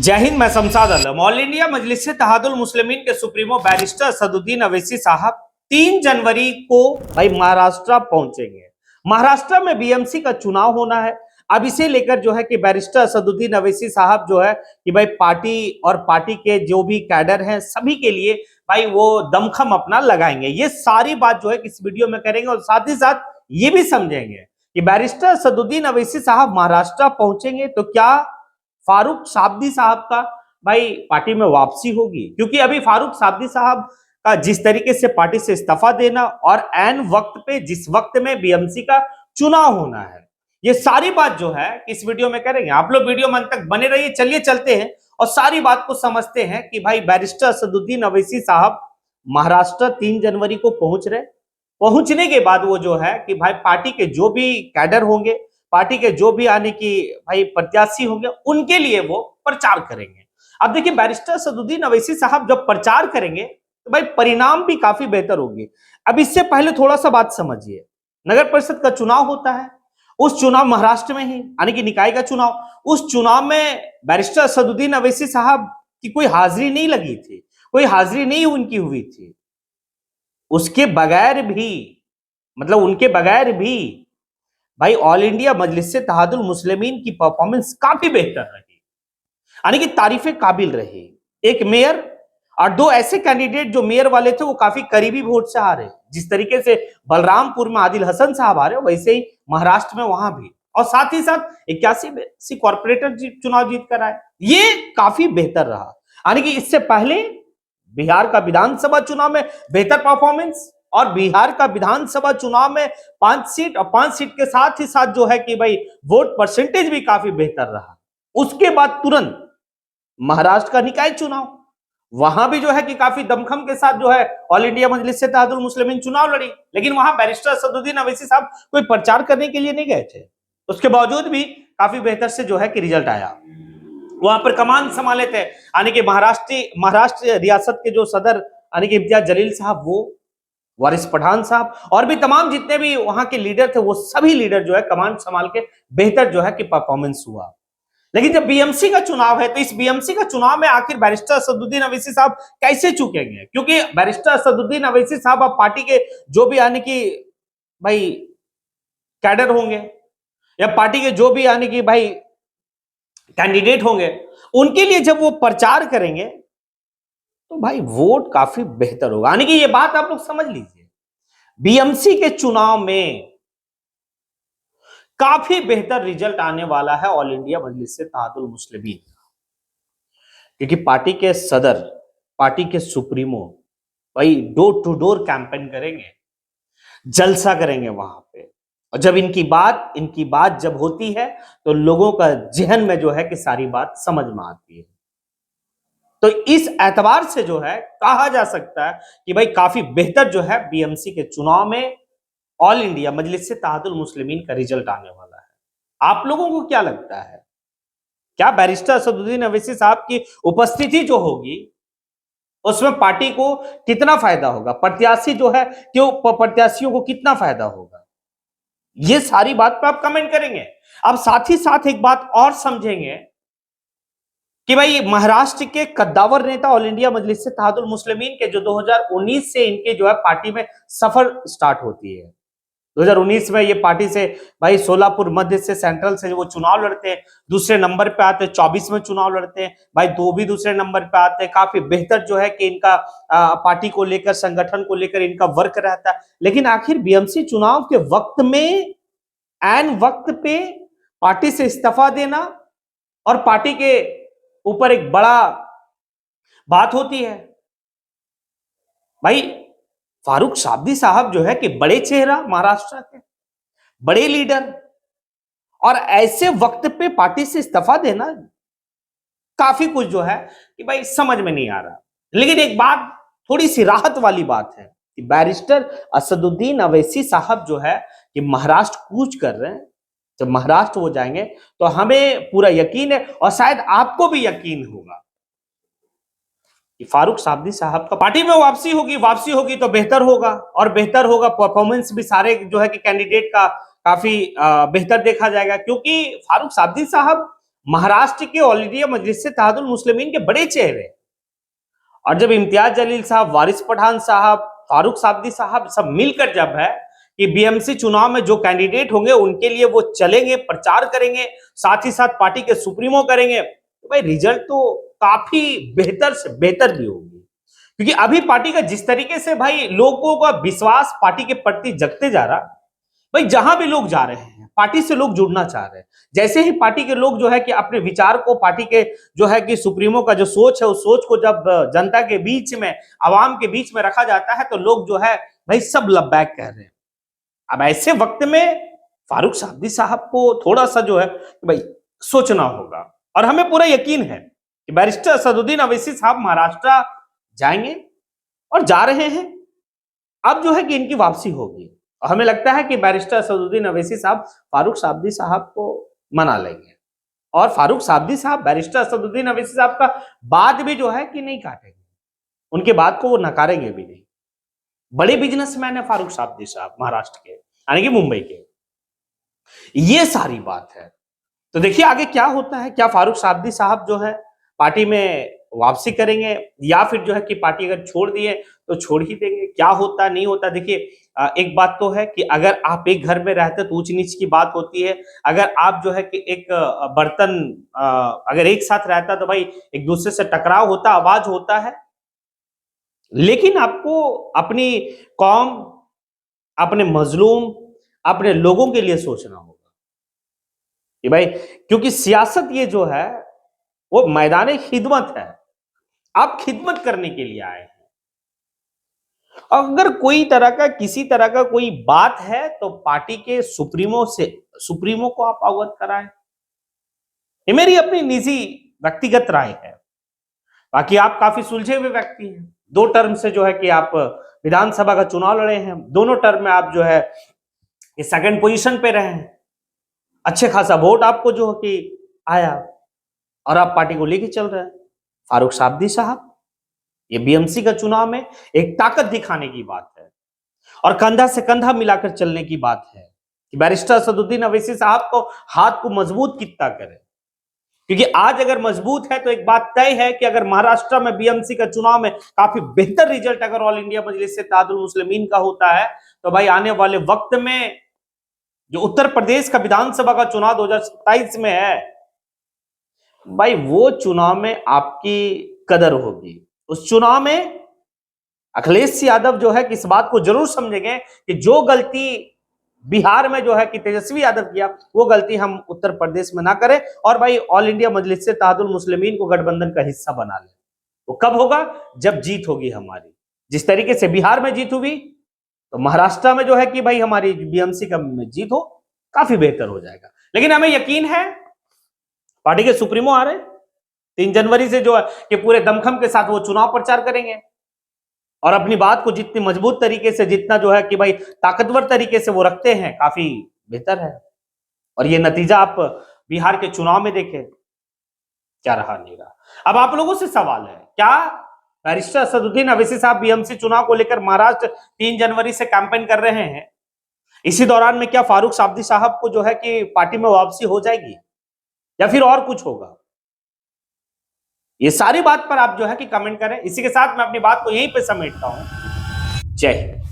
जय हिंद। मैं शमशाद आलम। All India मजलिस इत्तेहादुल मुस्लिमीन के सुप्रीमो बैरिस्टर असदुद्दीन अवैसी साहब 3 जनवरी को भाई महाराष्ट्र पहुंचेंगे। महाराष्ट्र में बीएमसी का चुनाव होना है। अब इसे लेकर जो है कि बैरिस्टर असदुद्दीन अवैसी साहब जो है कि भाई पार्टी और पार्टी के जो भी कैडर हैं सभी के लिए भाई वो दमखम अपना लगाएंगे। ये सारी बात जो है इस वीडियो में करेंगे और साथ ही साथ ये भी समझेंगे कि बैरिस्टर असदुद्दीन अवैसी साहब महाराष्ट्र पहुंचेंगे तो क्या फारूक साबदी साहब का भाई पार्टी में वापसी होगी, क्योंकि अभी फारूक साबदी साहब का जिस तरीके से पार्टी से इस्तीफा देना और एन वक्त पे जिस वक्त में बीएमसी का चुनाव होना है, ये सारी बात जो है इस वीडियो में करेंगे। आप लोग वीडियो में अंत तक बने रहिए। चलिए चलते हैं और सारी बात को समझते हैं कि भाई बैरिस्टर असदुद्दीन अवैसी साहब महाराष्ट्र 3 जनवरी को पहुंच रहे। पहुंचने के बाद वो जो है कि भाई पार्टी के जो भी कैडर होंगे, पार्टी के जो भी आने की भाई प्रत्याशी होंगे, उनके लिए वो प्रचार करेंगे। अब देखिए बैरिस्टर असदुद्दीन अवैसी साहब जब प्रचार करेंगे तो भाई परिणाम भी काफी बेहतर होगी। अब इससे पहले थोड़ा सा बात समझिए, नगर परिषद का चुनाव होता है, उस चुनाव महाराष्ट्र में ही यानी कि निकाय का चुनाव, उस चुनाव में बैरिस्टर असदुद्दीन अवैसी साहब की कोई हाजिरी नहीं लगी थी, कोई हाजिरी नहीं उनकी हुई थी। उसके बगैर भी मतलब उनके बगैर भी भाई ऑल इंडिया मजलिस इत्तेहादुल मुस्लिमीन की परफॉर्मेंस काफी बेहतर रही, यानी कि तारीफे काबिल रही। एक मेयर और 2 ऐसे कैंडिडेट जो मेयर वाले थे वो काफी करीबी वोट से हारे। जिस तरीके से बलरामपुर में आदिल हसन साहब हारे, वैसे ही महाराष्ट्र में वहां भी, और साथ ही साथ 81 कॉर्पोरेटर चुनाव जीत कर आए। ये काफी बेहतर रहा। यानी कि इससे पहले बिहार का विधानसभा चुनाव में बेहतर परफॉर्मेंस, और बिहार का विधानसभा चुनाव में 5 सीट, और 5 सीट के साथ ही साथ जो है कि भाई वोट परसेंटेज भी काफी बेहतर रहा। उसके बाद तुरंत महाराष्ट्र का निकाय चुनाव, वहां भी जो है कि काफी दमखम के साथ जो है ऑल इंडिया मजलिस इत्तेहादुल मुस्लिमीन चुनाव लड़ी, लेकिन वहां बैरिस्टर असदुद्दीन अवैसी साहब कोई प्रचार करने के लिए नहीं गए थे। उसके बावजूद भी काफी बेहतर से जो है कि रिजल्ट आया। वहां पर कमान संभाले थे यानी कि महाराष्ट्र रियासत के जो सदर यानी कि इम्तियाज जलील साहब, वो वारिस पठान साहब और भी तमाम जितने भी वहां के लीडर थे, वो सभी लीडर जो है कमान संभाल के बेहतर जो है कि परफॉर्मेंस हुआ। लेकिन जब बीएमसी का चुनाव है तो इस बीएमसी का चुनाव में आखिर बैरिस्टर असदुद्दीन अवैसी साहब कैसे चूकेंगे, क्योंकि बैरिस्टर असदुद्दीन अवैसी साहब अब पार्टी के जो भी यानी कि भाई कैडर होंगे या पार्टी के जो भी यानी कि भाई कैंडिडेट होंगे, उनके लिए जब वो प्रचार करेंगे तो भाई वोट काफी बेहतर होगा। यानी कि ये बात आप लोग समझ लीजिए, बीएमसी के चुनाव में काफी बेहतर रिजल्ट आने वाला है ऑल इंडिया मजलिस इत्तेहादुल मुस्लिमीन, क्योंकि पार्टी के सदर, पार्टी के सुप्रीमो भाई डोर टू डोर कैंपेन करेंगे, जलसा करेंगे वहां पे। और जब इनकी बात जब होती है तो लोगों का जहन में जो है कि सारी बात समझ में आती है। तो इस एतबार से जो है कहा जा सकता है कि भाई काफी बेहतर जो है बीएमसी के चुनाव में ऑल इंडिया मजलिस इत्तेहादुल मुस्लिमीन का रिजल्ट आने वाला है। आप लोगों को क्या लगता है, क्या बैरिस्टर असदुद्दीन अवैसी साहब की उपस्थिति जो होगी उसमें पार्टी को कितना फायदा होगा, प्रत्याशी जो है क्यों प्रत्याशियों को कितना फायदा होगा, ये सारी बात पे आप कमेंट करेंगे। अब साथ ही साथ एक बात और समझेंगे कि भाई महाराष्ट्र के कद्दावर नेता ऑल इंडिया मजलिस इत्तेहादुल मुस्लिमीन के जो 2019 से इनके जो है पार्टी में सफर स्टार्ट होती है। 2019 में ये पार्टी से भाई सोलापुर मध्य से सेंट्रल से वो चुनाव लड़ते हैं, दूसरे नंबर पे आते हैं, 24 में चुनाव लड़ते हैं भाई, 2 भी दूसरे नंबर पे आते हैं। काफी बेहतर जो है कि इनका पार्टी को लेकर, संगठन को लेकर इनका वर्क रहता है। लेकिन आखिर बीएमसी चुनाव के वक्त में एन वक्त पे पार्टी से इस्तीफा देना और पार्टी के ऊपर एक बड़ा बात होती है। भाई फारूक साबदी साहब जो है कि बड़े चेहरा, महाराष्ट्र के बड़े लीडर, और ऐसे वक्त पे पार्टी से इस्तीफा देना काफी कुछ जो है कि भाई समझ में नहीं आ रहा। लेकिन एक बात थोड़ी सी राहत वाली बात है कि बैरिस्टर असदुद्दीन अवैसी साहब जो है कि महाराष्ट्र कूच कर रहे हैं। जब महाराष्ट्र वो जाएंगे तो हमें पूरा यकीन है, और शायद आपको भी यकीन होगा कि फारूक साबदी साहब का पार्टी में वापसी होगी तो बेहतर होगा, और बेहतर होगा परफॉर्मेंस भी सारे जो है कि कैंडिडेट का काफी बेहतर देखा जाएगा। क्योंकि फारूक साबदी साहब महाराष्ट्र के ऑल इंडिया मजलिस से इत्तेहादुल मुस्लिमीन के बड़े चेहरे, और जब इम्तियाज जलील साहब, वारिस पठान साहब, फारूक साबदी साहब सब मिलकर जब है कि बीएमसी चुनाव में जो कैंडिडेट होंगे उनके लिए वो चलेंगे, प्रचार करेंगे, साथ ही साथ पार्टी के सुप्रीमो करेंगे, तो भाई रिजल्ट तो काफी बेहतर से बेहतर भी होगी। क्योंकि अभी पार्टी का जिस तरीके से भाई लोगों का विश्वास पार्टी के प्रति जगते जा रहा, भाई जहां भी लोग जा रहे हैं पार्टी से लोग जुड़ना चाह रहे हैं। जैसे ही पार्टी के लोग जो है कि अपने विचार को पार्टी के जो है कि सुप्रीमो का जो सोच है उस सोच को जब जनता के बीच में, आवाम के बीच में रखा जाता है तो लोग जो है भाई सब लबैक कह रहे हैं। अब ऐसे वक्त में फारूक साबदी साहब को थोड़ा सा जो है भाई सोचना होगा, और हमें पूरा यकीन है कि बैरिस्टर असदुद्दीन अवैसी साहब महाराष्ट्र जाएंगे और जा रहे हैं। अब जो है कि इनकी वापसी होगी, और हमें लगता है कि बैरिस्टर असदुद्दीन अवैसी साहब फारूक साबदी साहब को मना लेंगे, और फारूक साबदी साहब बैरिस्टर असदुद्दीन अवैसी साहब का बात भी जो है कि नहीं काटेंगे, उनके बात को वो नकारेंगे भी नहीं। बड़े बिजनेसमैन है फारूक साबदी साहब महाराष्ट्र के, यानी कि मुंबई के। ये सारी बात है, तो देखिए आगे क्या होता है। क्या फारूक साबदी साहब जो है पार्टी में वापसी करेंगे, या फिर जो है कि पार्टी अगर छोड़ दिए तो छोड़ ही देंगे, क्या होता नहीं होता। देखिए एक बात तो है कि अगर आप एक घर में रहते तो ऊंच नीच की बात होती है। अगर आप जो है कि एक बर्तन अगर एक साथ रहता तो भाई एक दूसरे से टकराव होता, आवाज होता है। लेकिन आपको अपनी कौम, अपने मजलूम, अपने लोगों के लिए सोचना होगा कि भाई, क्योंकि सियासत ये जो है वो मैदान खिदमत है। आप खिदमत करने के लिए आए हैं। अगर कोई तरह का किसी तरह का कोई बात है तो पार्टी के सुप्रीमो को आप अवगत कराएं। ये मेरी अपनी निजी व्यक्तिगत राय है। बाकी आप काफी सुलझे हुए व्यक्ति हैं। 2 टर्म से जो है कि आप विधानसभा का चुनाव लड़े हैं, दोनों टर्म में आप जो है ये सेकंड पोजीशन पे रहे हैं, अच्छे खासा वोट आपको जो कि आया, और आप पार्टी को लेके चल रहे हैं। फारूक साबदी साहब, ये बीएमसी का चुनाव में एक ताकत दिखाने की बात है, और कंधा से कंधा मिलाकर चलने की बात है कि बैरिस्टर असदुद्दीन अवैसी साहब को हाथ को मजबूत कितना करे। क्योंकि आज अगर मजबूत है तो एक बात तय है कि अगर महाराष्ट्र में बीएमसी का चुनाव में काफी बेहतर रिजल्ट अगर ऑल इंडिया मजलिस से इत्तेहादुल मुस्लिमीन का होता है तो भाई आने वाले वक्त में जो उत्तर प्रदेश का विधानसभा का चुनाव 2027 में है, भाई वो चुनाव में आपकी कदर होगी। उस चुनाव में अखिलेश यादव जो है कि इस बात को जरूर समझेंगे कि जो गलती बिहार में जो है कि तेजस्वी यादव किया वो गलती हम उत्तर प्रदेश में ना करें, और भाई ऑल इंडिया मजलिस से इत्तेहादुल मुस्लिमीन को गठबंधन का हिस्सा बना ले। वो कब होगा? जब जीत होगी हमारी। जिस तरीके से बिहार में जीत हुई तो महाराष्ट्र में जो है कि भाई हमारी बीएमसी का जीत हो, काफी बेहतर हो जाएगा। लेकिन हमें यकीन है पार्टी के सुप्रीमो आ रहे 3 जनवरी से जो है कि पूरे दमखम के साथ वो चुनाव प्रचार करेंगे, और अपनी बात को जितनी मजबूत तरीके से, जितना जो है कि भाई ताकतवर तरीके से वो रखते हैं, काफी बेहतर है। और ये नतीजा आप बिहार के चुनाव में देखें क्या रहा नहीं रहा। अब आप लोगों से सवाल है, क्या बैरिस्टर असदुद्दीन अवैसी साहब बीएमसी चुनाव को लेकर महाराष्ट्र 3 जनवरी से कैंपेन कर रहे हैं, इसी दौरान में क्या फारूक साबदी साहब को जो है कि पार्टी में वापसी हो जाएगी या फिर और कुछ होगा? ये सारी बात पर आप जो है कि कमेंट करें। इसी के साथ मैं अपनी बात को यहीं पे समेटता हूं। जय हिंद।